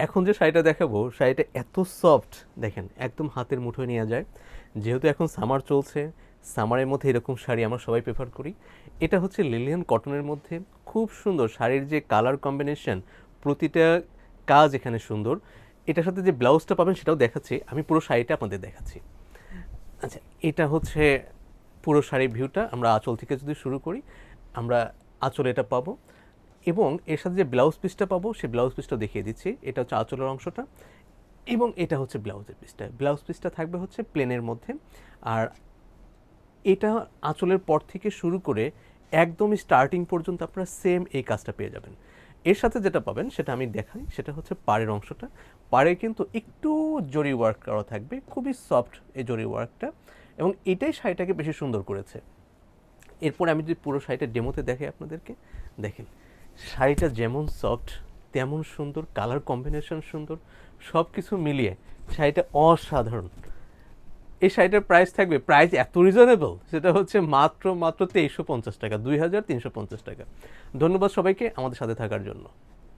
এখন যে শাড়িটা দেখাবো, শাড়িটা এত সফট, দেখেন একদম হাতের মুঠোয় নেওয়া যায়। যেহেতু এখন সামার চলছে, সামারের মধ্যে এরকম শাড়ি আমরা সবাই প্রেফার করি। এটা হচ্ছে লিলিয়ান কটনের মধ্যে, খুব সুন্দর শাড়ির যে কালার কম্বিনেশন, প্রতিটা কাজ এখানে সুন্দর। এটার সাথে যে ব্লাউজটা পাবেন সেটাও দেখাচ্ছি, আমি পুরো শাড়িটা আপনাদের দেখাচ্ছি। আচ্ছা, এটা হচ্ছে পুরো শাড়ির ভিউটা। আমরা আঁচল থেকে যদি শুরু করি, আমরা আঁচলে এটা পাবো, এবং এর সাথে যে ব্লাউজ পিসটা পাবো সেই ব্লাউজ পিসটা দেখিয়ে দিচ্ছি। এটা হচ্ছে আঁচলের অংশটা, এবং এটা হচ্ছে ব্লাউজের পিসটা। ব্লাউজ পিসটা থাকবে হচ্ছে প্লেনের মধ্যে। আর এটা আঁচলের পর থেকে শুরু করে একদমই স্টার্টিং পর্যন্ত আপনারা সেম এই কাজটা পেয়ে যাবেন। এর সাথে যেটা পাবেন সেটা আমি দেখাই, সেটা হচ্ছে পাড়ের অংশটা। পাড়ে কিন্তু একটু জরি ওয়ার্ক করা থাকবে, খুবই সফট এই জরি ওয়ার্কটা, এবং এটাই শাড়িটাকে বেশি সুন্দর করেছে। এরপরে আমি যদি পুরো শাড়িটা ডেমোতে দেখাই আপনাদেরকে, দেখেন শাড়িটা যেমন সফট তেমন সুন্দর, কালার কম্বিনেশন সুন্দর, সব কিছু মিলিয়ে শাড়িটা অসাধারণ। এই শাড়িটার প্রাইস থাকবে, প্রাইস এত রিজনেবল, সেটা হচ্ছে মাত্র 2350 টাকা, 2350 টাকা। ধন্যবাদ সবাইকে আমাদের সাথে থাকার জন্য।